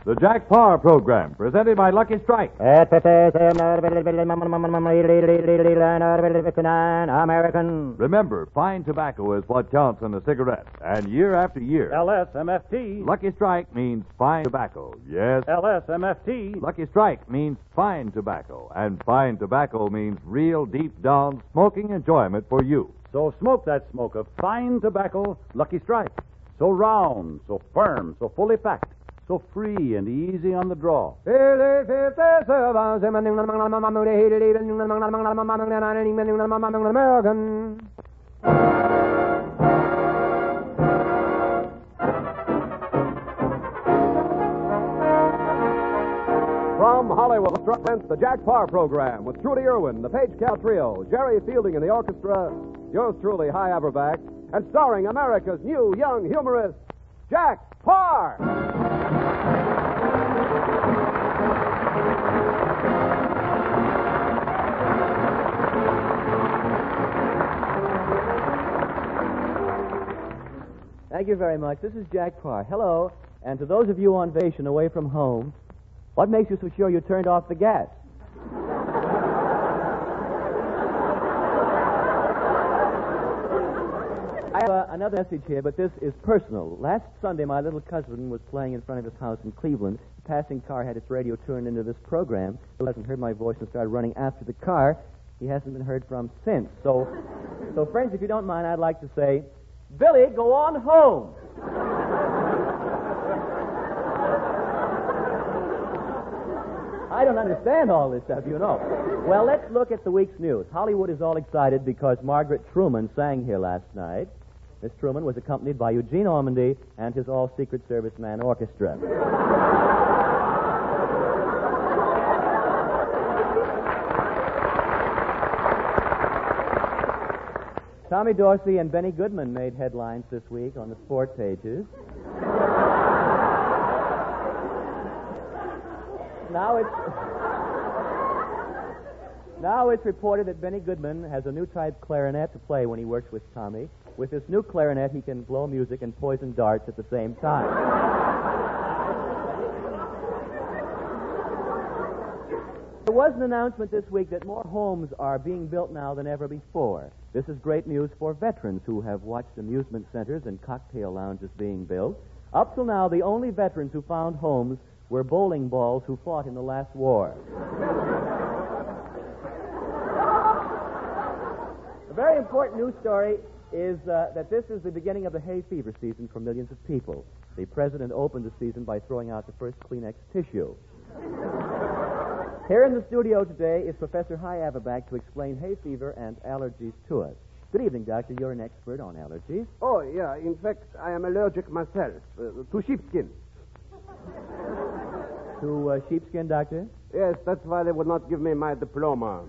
The Jack Paar program, presented by Lucky Strike. American. Remember, fine tobacco is what counts in a cigarette. And year after year, LSMFT. Lucky Strike means fine tobacco. Yes. LSMFT. Lucky Strike means fine tobacco. And fine tobacco means real, deep-down smoking enjoyment for you. So smoke that smoke of fine tobacco, Lucky Strike. So round, so firm, so fully packed, so free and easy on the draw. American. From Hollywood, presents the Jack Paar program with Trudy Erwin, the Page Cow Trio, Jerry Fielding in the orchestra, yours truly, High Averback, and starring America's new young humorist, Jack Paar. Thank you very much. This is Jack Paar. Hello. And to those of you on vacation away from home, what makes you so sure you turned off the gas? I have another message here, but this is personal. Last Sunday, my little cousin was playing in front of his house in Cleveland. A passing car had its radio turned into this program. He hasn't heard my voice and started running after the car. He hasn't been heard from since. So friends, if you don't mind, I'd like to say, Billy, go on home. I don't understand all this stuff, you know. Well, let's look at the week's news. Hollywood is all excited because Margaret Truman sang here last night. Miss Truman was accompanied by Eugene Ormandy and his all-Secret Service Man orchestra. Tommy Dorsey and Benny Goodman made headlines this week on the sport pages. Now it's reported that Benny Goodman has a new type clarinet to play when he works with Tommy. With this new clarinet, he can blow music and poison darts at the same time. There was an announcement this week that more homes are being built now than ever before. This is great news for veterans who have watched amusement centers and cocktail lounges being built. Up till now, the only veterans who found homes were bowling balls who fought in the last war. A very important news story is that this is the beginning of the hay fever season for millions of people. The president opened the season by throwing out the first Kleenex tissue. Here in the studio today is Professor High Averback to explain hay fever and allergies to us. Good evening, Doctor. You're an expert on allergies. Oh, yeah. In fact, I am allergic myself to sheepskin. To sheepskin, Doctor? Yes, that's why they would not give me my diploma.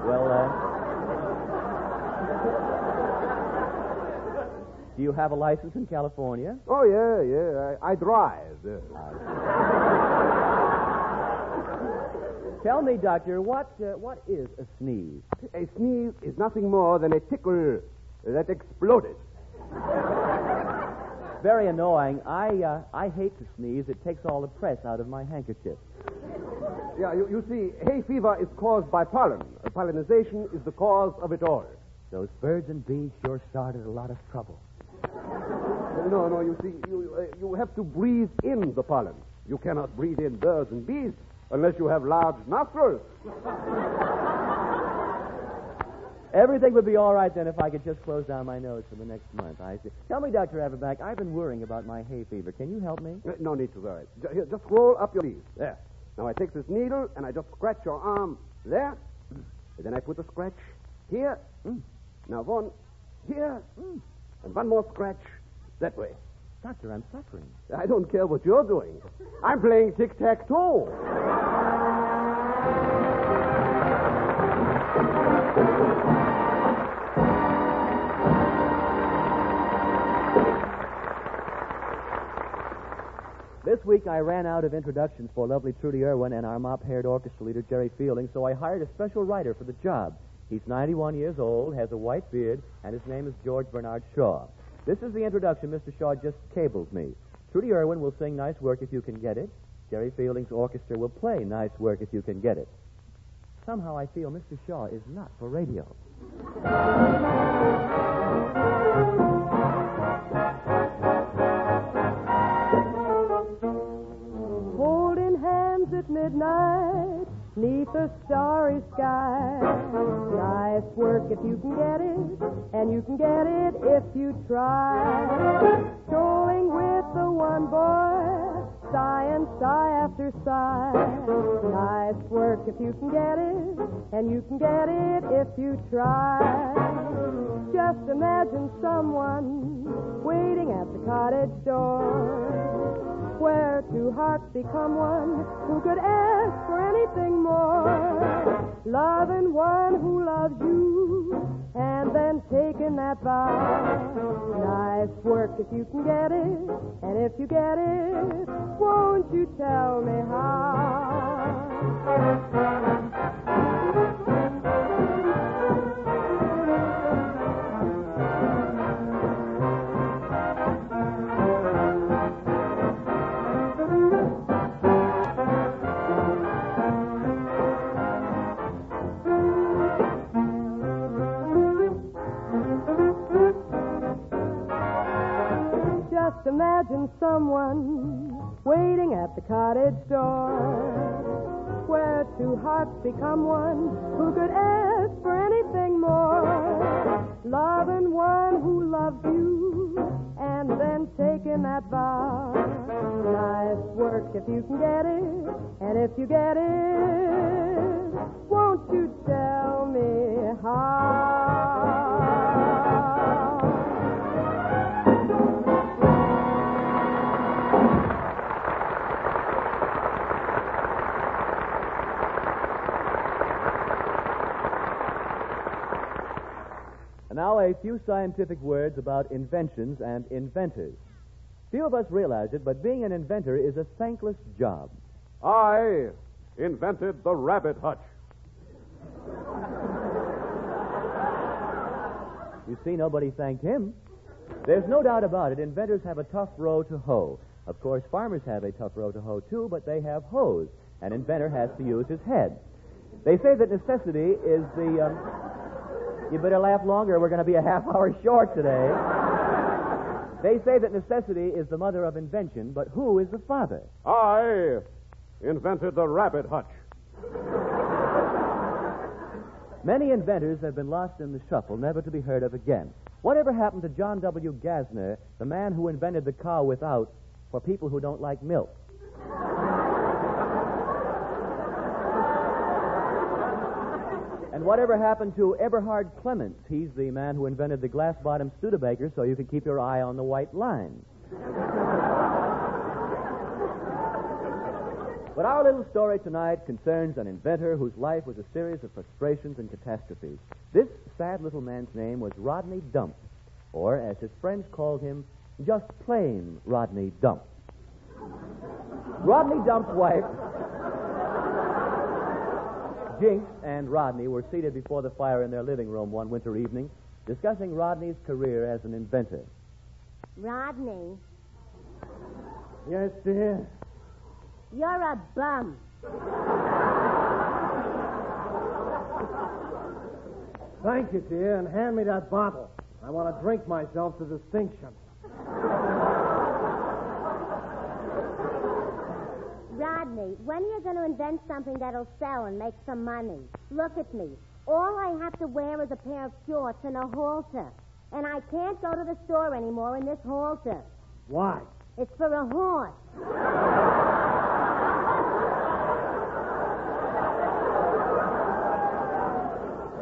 Well, do you have a license in California? Oh, yeah. I drive. Tell me, Doctor, what is a sneeze? A sneeze is nothing more than a tickle that exploded. Very annoying. I hate to sneeze. It takes all the press out of my handkerchief. Yeah, you see, hay fever is caused by pollen. Pollinization is the cause of it all. Those birds and bees sure started a lot of trouble. No, you see, you have to breathe in the pollen. You cannot breathe in birds and bees unless you have large nostrils. Everything would be all right then if I could just close down my nose for the next month. I see. Tell me, Dr. Averback, I've been worrying about my hay fever. Can you help me? No need to worry. Here, just roll up your sleeves. There. Now I take this needle and I just scratch your arm there. And then I put a scratch here. Now one here. And one more scratch that way. Doctor, I'm suffering. I don't care what you're doing. I'm playing tic-tac-toe. This week I ran out of introductions for lovely Trudy Erwin and our mop-haired orchestra leader, Jerry Fielding, so I hired a special writer for the job. He's 91 years old, has a white beard, and his name is George Bernard Shaw. This is the introduction Mr. Shaw just cabled me. Trudy Erwin will sing Nice Work If You Can Get It. Jerry Fielding's orchestra will play Nice Work If You Can Get It. Somehow I feel Mr. Shaw is not for radio. Holding hands at midnight, 'neath a starry sky. Nice work if you can get it, and you can get it if you try. Strolling with the one boy, sigh and sigh after sigh. Nice work if you can get it, and you can get it if you try. Just imagine someone waiting at the cottage door, where two hearts become one. Who could ask for anything more? Loving one who loves you, and then taking that vow. Nice work if you can get it, and if you get it, won't you tell me how? Just imagine someone waiting at the cottage door, where two hearts become one. Who could ask for anything more? Loving one who loves you, and then taking that vow. Nice work if you can get it, and if you get it, won't you tell me how? And now a few scientific words about inventions and inventors. Few of us realize it, but being an inventor is a thankless job. I invented the rabbit hutch. You see, nobody thanked him. There's no doubt about it. Inventors have a tough row to hoe. Of course, farmers have a tough row to hoe, too, but they have hoes. An inventor has to use his head. They say that necessity is the... You better laugh longer. We're going to be a half hour short today. They say that necessity is the mother of invention, but who is the father? I invented the rabbit hutch. Many inventors have been lost in the shuffle, never to be heard of again. Whatever happened to John W. Gassner, the man who invented the cow without for people who don't like milk? And whatever happened to Eberhard Clemens? He's the man who invented the glass-bottomed Studebaker so you could keep your eye on the white lines. But our little story tonight concerns an inventor whose life was a series of frustrations and catastrophes. This sad little man's name was Rodney Dump, or as his friends called him, just plain Rodney Dump. Rodney Dump's wife, Jinx, and Rodney were seated before the fire in their living room one winter evening, discussing Rodney's career as an inventor. Rodney, Yes, dear. you're a bum. Thank you, dear, and hand me that bottle. I want to drink myself to distinction. Rodney, when are you going to invent something that'll sell and make some money? Look at me. All I have to wear is a pair of shorts and a halter. And I can't go to the store anymore in this halter. Why? It's for a horse.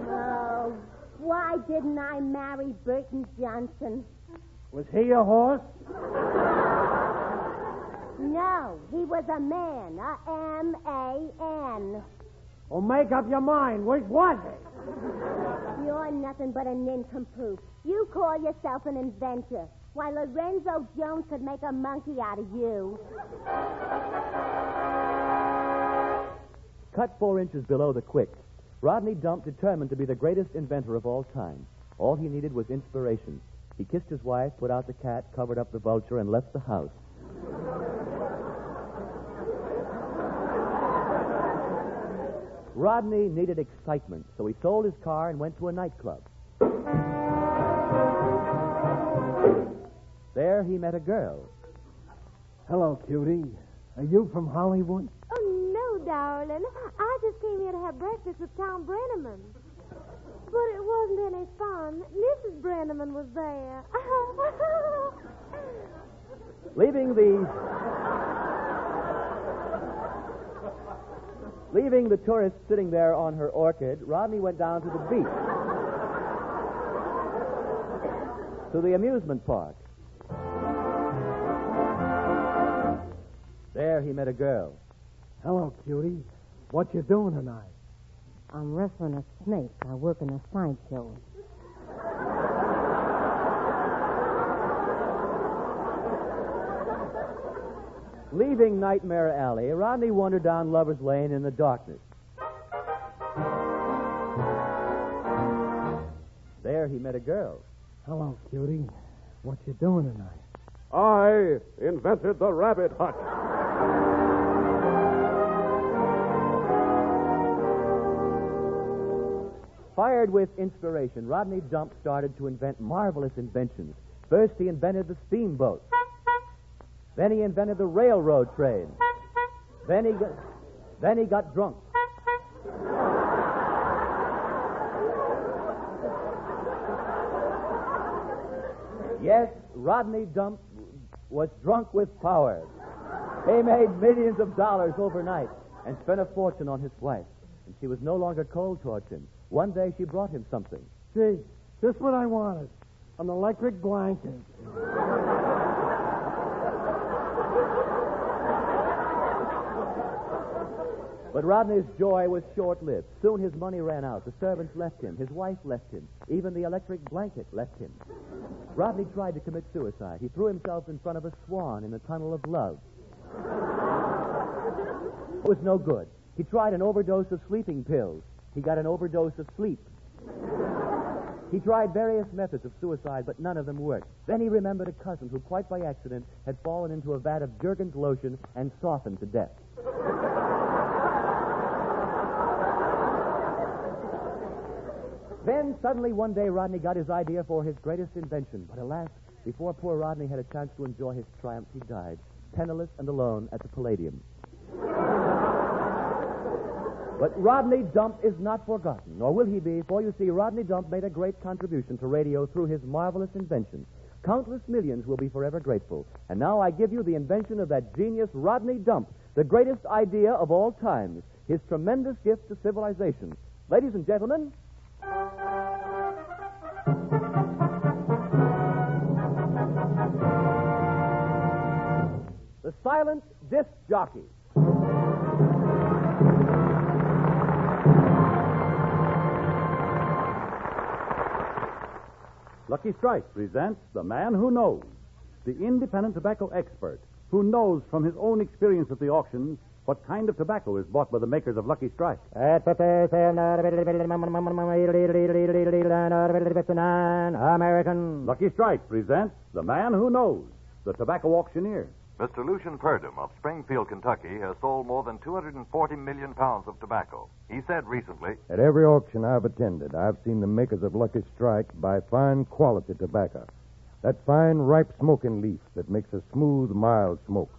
Oh, why didn't I marry Burton Johnson? Was he a horse? No, he was a man, a M-A-N. Well, make up your mind. Which was it? You're nothing but a nincompoop. You call yourself an inventor, while Lorenzo Jones could make a monkey out of you. Cut 4 inches below the quick, Rodney Dump determined to be the greatest inventor of all time. All he needed was inspiration. He kissed his wife, put out the cat, covered up the vulture, and left the house. Rodney needed excitement, so he sold his car and went to a nightclub. There he met a girl. Hello, cutie. Are you from Hollywood? Oh, no, darling. I just came here to have breakfast with Tom Brenneman. But it wasn't any fun. Mrs. Brenneman was there. Leaving the tourist sitting there on her orchid, Rodney went down to the beach. To the amusement park. There he met a girl. Hello, cutie. What you doing tonight? I'm wrestling a snake. I work in a sideshow. Leaving Nightmare Alley, Rodney wandered down Lover's Lane in the darkness. There he met a girl. Hello, cutie. What you doing tonight? I invented the rabbit hutch. Fired with inspiration, Rodney Dump started to invent marvelous inventions. First, he invented the steamboat. Then he invented the railroad train. Then he got drunk. Yes, Rodney Dump was drunk with power. He made millions of dollars overnight and spent a fortune on his wife. And she was no longer cold towards him. One day she brought him something. Gee, just what I wanted. An electric blanket. But Rodney's joy was short-lived. Soon his money ran out. The servants left him. His wife left him. Even the electric blanket left him. Rodney tried to commit suicide. He threw himself in front of a swan in a tunnel of love. It was no good. He tried an overdose of sleeping pills. He got an overdose of sleep. He tried various methods of suicide, but none of them worked. Then he remembered a cousin who, quite by accident, had fallen into a vat of Jergens lotion and softened to death. Then, suddenly, one day, Rodney got his idea for his greatest invention. But alas, before poor Rodney had a chance to enjoy his triumph, he died, penniless and alone at the Palladium. But Rodney Dump is not forgotten, nor will he be, for you see, Rodney Dump made a great contribution to radio through his marvelous invention. Countless millions will be forever grateful. And now I give you the invention of that genius Rodney Dump, the greatest idea of all times, his tremendous gift to civilization. Ladies and gentlemen, the silent disc jockey. Lucky Strike presents The Man Who Knows, the independent tobacco expert who knows from his own experience at the auctions what kind of tobacco is bought by the makers of Lucky Strike. American. Lucky Strike presents The Man Who Knows, the tobacco auctioneer. Mr. Lucian Purdom of Springfield, Kentucky, has sold more than 240 million pounds of tobacco. He said recently, At every auction I've attended, I've seen the makers of Lucky Strike buy fine quality tobacco. That fine, ripe smoking leaf that makes a smooth, mild smoke.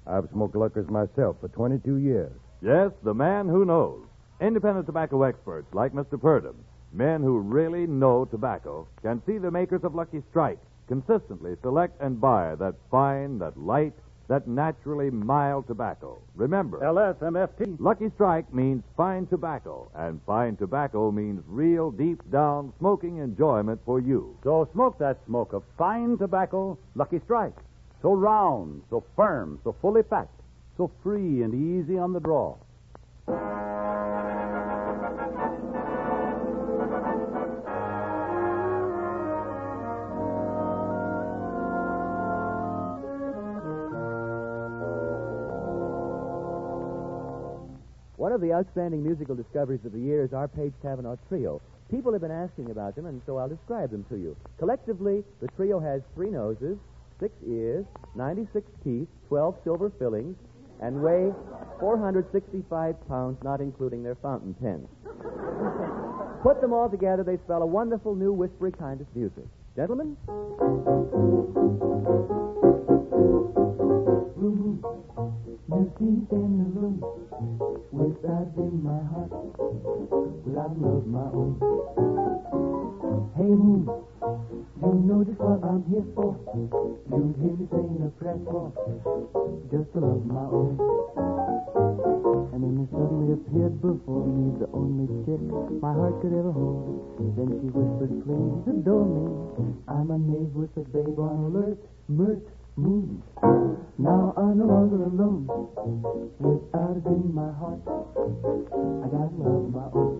I've smoked Lucky's myself for 22 years. yes, the man who knows. Independent tobacco experts like Mr. Purdom, men who really know tobacco, can see the makers of Lucky Strike consistently select and buy that fine, that light, that naturally mild tobacco. Remember, LSMFT. Lucky Strike means fine tobacco, and fine tobacco means real, deep-down smoking enjoyment for you. So smoke that smoke of fine tobacco, Lucky Strike. So round, so firm, so fully packed, so free and easy on the draw. One of the outstanding musical discoveries of the year is our Page Kavanaugh Trio. People have been asking about them, and so I'll describe them to you. Collectively, the trio has 3 noses, 6 ears, 96 teeth, 12 silver fillings, and weigh 465 pounds, not including their fountain pens. Put them all together, they spell a wonderful new whispery kind of music. Gentlemen? You deep in the room, without in my heart, without love my own. Hey moon, you know just what I'm here for. You hear me sing a prayer for, just to love my own. And then there suddenly appeared before me the only chick my heart could ever hold. Then she whispered, please adore me. I'm a knave with a babe on alert, mirth, moon. Now I'm no longer alone. Without it in my heart, I gotta love my own.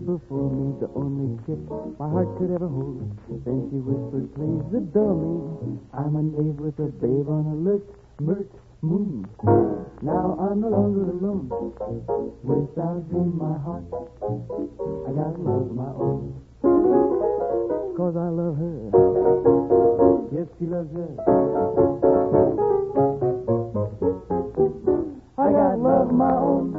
Before me, the only chick my heart could ever hold. Then she whispered, please adore me. I'm a knave with a babe on alert, mirth, moon. Now I'm no longer alone. Without you in my heart, I gotta love my own. 'Cause I love her. Yes, she loves her. I gotta love my own.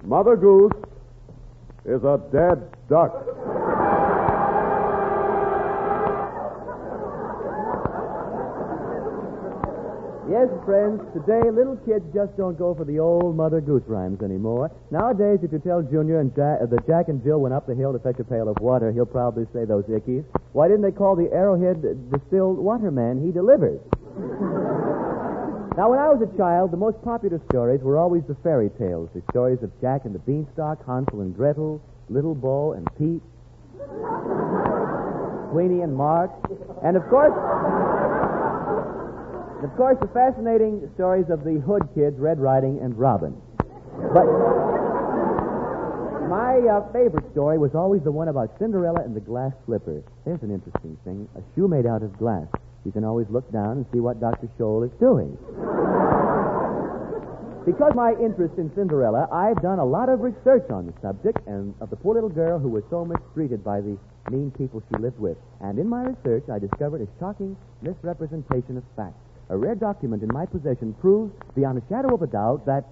Mother Goose is a dead duck. Yes, friends, today little kids just don't go for the old Mother Goose rhymes anymore. Nowadays, if you tell Junior that Jack and Jill went up the hill to fetch a pail of water, he'll probably say those ickies. Why didn't they call the Arrowhead distilled water man? He delivers. Now, when I was a child, the most popular stories were always the fairy tales. The stories of Jack and the Beanstalk, Hansel and Gretel, Little Bo and Pete, Queenie and Mark, and of course, the fascinating stories of the Hood Kids, Red Riding and Robin. But my favorite story was always the one about Cinderella and the glass slipper. There's an interesting thing. A shoe made out of glass. You can always look down and see what Dr. Scholl is doing. Because of my interest in Cinderella, I've done a lot of research on the subject and of the poor little girl who was so mistreated by the mean people she lived with. And in my research, I discovered a shocking misrepresentation of fact. A rare document in my possession proves beyond a shadow of a doubt that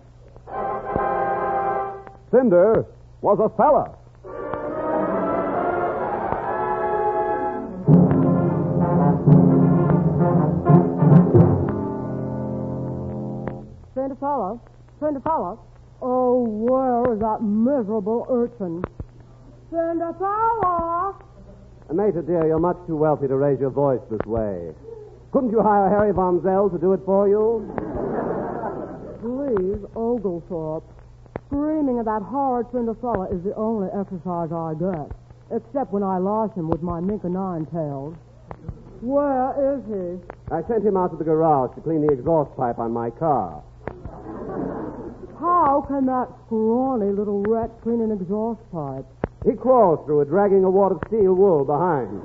Cinder was a fella. Cinderella? Oh, where is that miserable urchin? Cinderella! Major, dear, you're much too wealthy to raise your voice this way. Couldn't you hire Harry Von Zell to do it for you? Please, Oglethorpe. Screaming at that horrid Cinderella is the only exercise I get. Except when I lash him with my mink of nine tails. Where is he? I sent him out to the garage to clean the exhaust pipe on my car. How can that scrawny little rat clean an exhaust pipe? He crawls through it, dragging a wad of steel wool behind.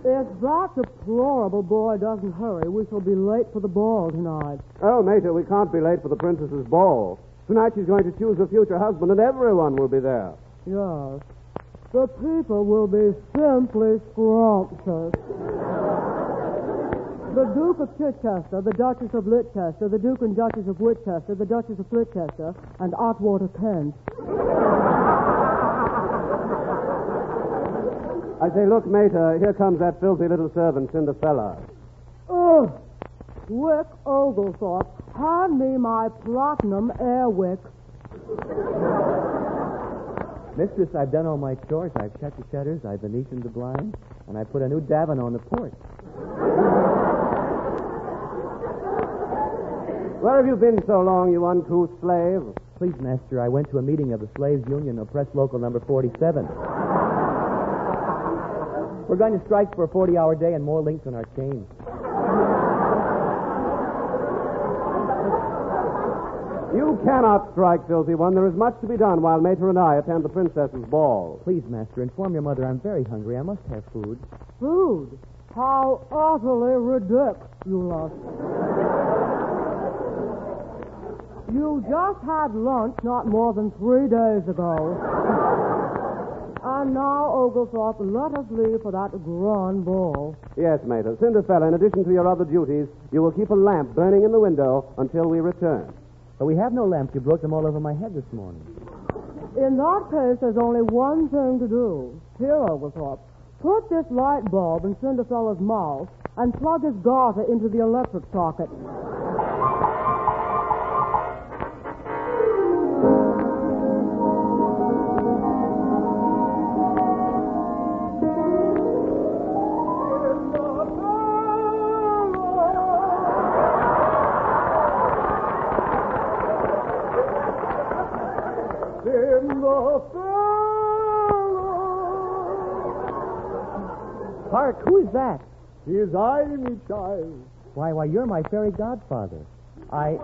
If that deplorable boy doesn't hurry, we shall be late for the ball tonight. Oh, Major, we can't be late for the princess's ball. Tonight she's going to choose her future husband, and everyone will be there. Yes. The people will be simply scrumptious. The Duke of Chichester, the Duchess of Litchester, the Duke and Duchess of Whitchester, the Duchess of Flitchester, and Otwater Kent. I say, look, Mater, here comes that filthy little servant, Cinderfella. Oh, Wick Oglethorpe, hand me my platinum airwick. Mistress, I've done all my chores. I've shut the shutters, I've Venetianed the blinds, and I put a new davin on the porch. Where have you been so long, you uncouth slave? Please, master, I went to a meeting of the Slaves Union, oppressed local number 47. We're going to strike for a 40-hour day and more links on our chains. You cannot strike, filthy one. There is much to be done while Mater and I attend the princess's ball. Please, master, inform your mother I'm very hungry. I must have food. Food? How utterly ridiculous. You just had lunch not more than 3 days ago. And now, Oglethorpe, let us leave for that grand ball. Yes, Mater. Cinderfella, in addition to your other duties, you will keep a lamp burning in the window until we return. But we have no lamps. You broke them all over my head this morning. In that case, there's only one thing to do. Here, Oglethorpe, put this light bulb in Cinderfella's mouth and plug his garter into the electric socket. Park, who is that? He is I, me child. Why, you're my fairy godfather. I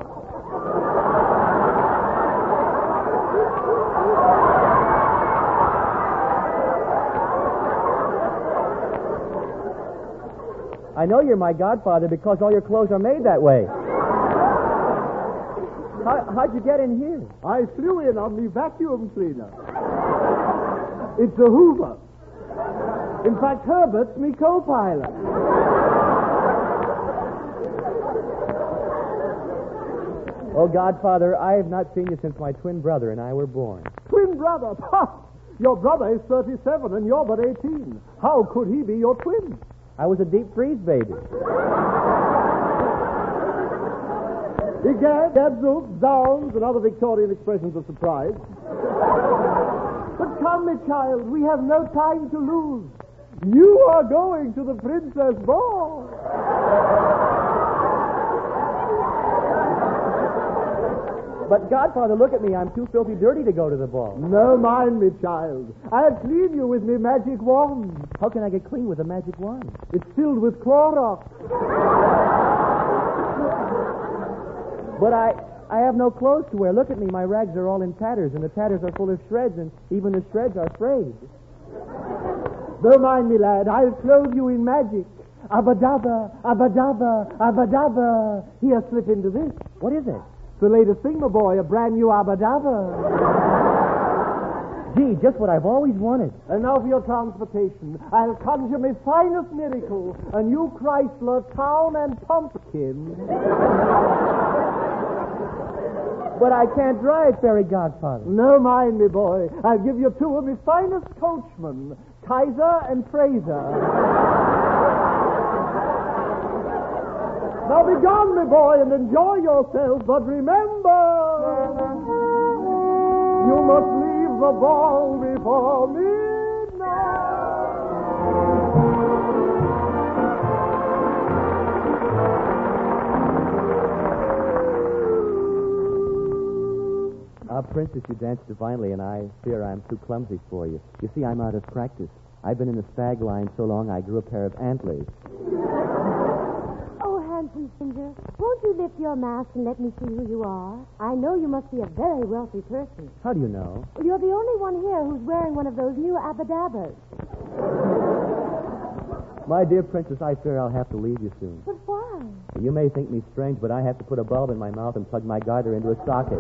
know you're my godfather because all your clothes are made that way. How'd you get in here? I flew in on me vacuum cleaner. It's a Hoover. In fact, Herbert's me co-pilot. Oh, Godfather, I have not seen you since my twin brother and I were born. Twin brother? Ha! Your brother is 37 and you're but 18. How could he be your twin? I was a deep freeze baby. Egad, gadzooks, downs, and other Victorian expressions of surprise. But come, my child, we have no time to lose. You are going to the princess ball. But, Godfather, look at me. I'm too filthy dirty to go to the ball. No mind, me child. I'll clean you with me magic wand. How can I get clean with a magic wand? It's filled with Clorox. But I have no clothes to wear. Look at me. My rags are all in tatters, and the tatters are full of shreds, and even the shreds are frayed. Don't mind me, lad. I'll clothe you in magic. Abadabba, abadabba, abadabba. Here, slip into this. What is it? It's the latest thing, my boy. A brand new abadabba. Gee, just what I've always wanted. And now for your transportation. I'll conjure my finest miracle. A new Chrysler Town and Pumpkin. But I can't drive, fairy godfather. No mind me, boy. I'll give you two of my finest coachmen, Kaiser and Fraser. Now be gone, my boy, and enjoy yourself. But remember, you must leave the ball before midnight. Princess, you dance divinely, and I fear I'm too clumsy for you. You see, I'm out of practice. I've been in the stag line so long I grew a pair of antlers. Oh, handsome Cinder, won't you lift your mask and let me see who you are? I know you must be a very wealthy person. How do you know? Well, you're the only one here who's wearing one of those new abadabbas. My dear princess, I fear I'll have to leave you soon. But why? You may think me strange, but I have to put a bulb in my mouth and plug my garter into a socket.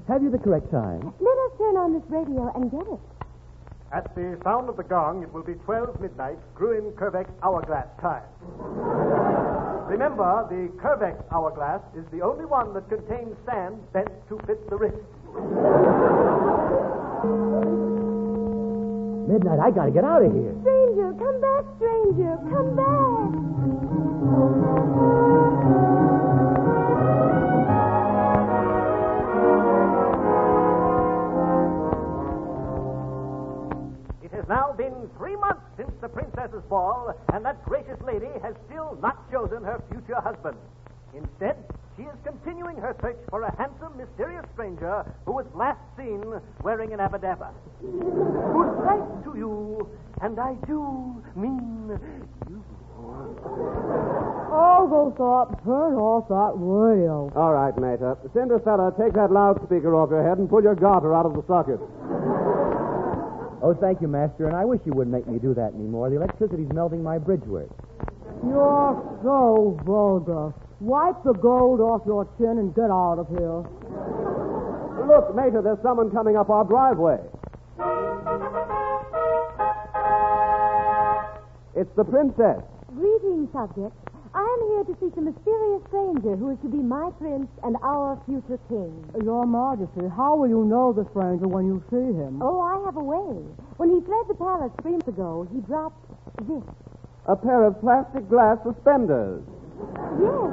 Have you the correct time? Let us turn on this radio and get it. At the sound of the gong, it will be 12 midnight, Gruen-Curvex hourglass time. Remember, the Curvex hourglass is the only one that contains sand bent to fit the wrist. Midnight, I gotta get out of here. Stranger, come back, stranger. Come back. It has now been 3 months since the princess's ball, and that gracious lady has still not chosen her future husband. Instead, she is continuing her search for a handsome, mysterious stranger who was last seen wearing an abadabba. Good night to you, and I do mean you. Oglethorpe, turn off that radio. All right, Mater. Cinderfella, take that loudspeaker off your head and pull your garter out of the socket. Oh, thank you, Master, and I wish you wouldn't make me do that anymore. The electricity's melting my bridge work. You're so vulgar. Wipe the gold off your chin and get out of here. Look, Mater, there's someone coming up our driveway. It's the princess. Greetings, subject. I am here to seek the mysterious stranger who is to be my prince and our future king. Your Majesty, how will you know the stranger when you see him? Oh, I have a way. When he fled the palace 3 months ago, he dropped this. A pair of plastic glass suspenders. Yes.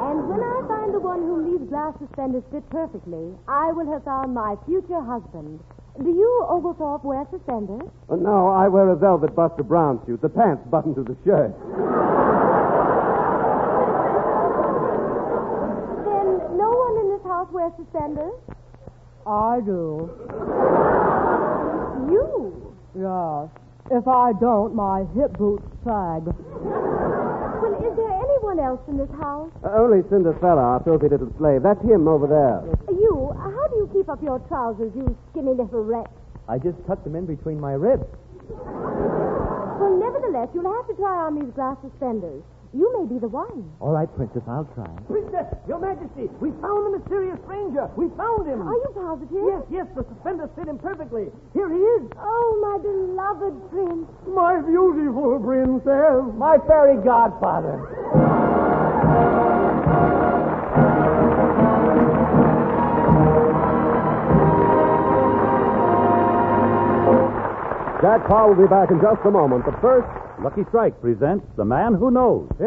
And when I find the one whom these glass suspenders fit perfectly, I will have found my future husband. Do you, Oglethorpe, wear suspenders? Oh, no, I wear a velvet Buster Brown suit. The pants buttoned to the shirt. Then no one in this house wears suspenders? I do. You? Yes. If I don't, my hip boots sag. Well, is there anyone else in this house? Only Cinderfella, our filthy little slave. That's him over there. You? How do you keep up your trousers, you skinny little wretch? I just tucked them in between my ribs. Well, nevertheless, you'll have to try on these glass suspenders. You may be the one. All right, Princess, I'll try. Princess, Your Majesty, we found the mysterious stranger. We found him. Are you positive? Yes, the suspenders fit him perfectly. Here he is. Oh, my beloved prince. My beautiful princess. My fairy godfather. Jack Paar will be back in just a moment, but first, Lucky Strike presents The Man Who Knows. The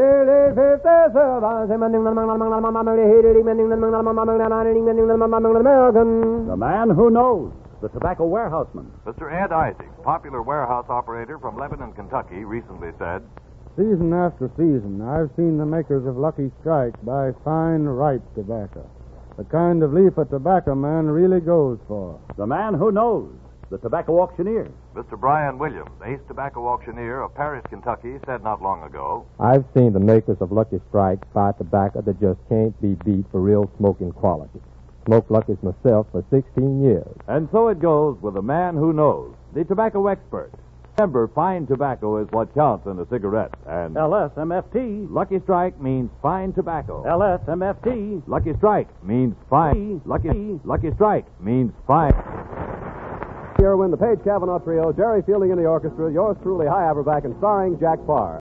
Man Who Knows, the tobacco warehouseman. Mr. Ed Isaacs, popular warehouse operator from Lebanon, Kentucky, recently said, Season after season, I've seen the makers of Lucky Strike buy fine, ripe tobacco. The kind of leaf a tobacco man really goes for. The Man Who Knows, the tobacco auctioneer. Mr. Brian Williams, ace tobacco auctioneer of Paris, Kentucky, said not long ago, I've seen the makers of Lucky Strike buy tobacco that just can't be beat for real smoking quality. Smoked Lucky's myself for 16 years. And so it goes with the man who knows, the tobacco expert. Remember, fine tobacco is what counts in a cigarette. And LSMFT. Lucky Strike means fine tobacco. LSMFT. Lucky Strike means fine. Lucky Strike means fine. Erwin, the Page Cavanaugh Trio, Jerry Fielding in the orchestra, yours truly, High Averback, and starring Jack Paar.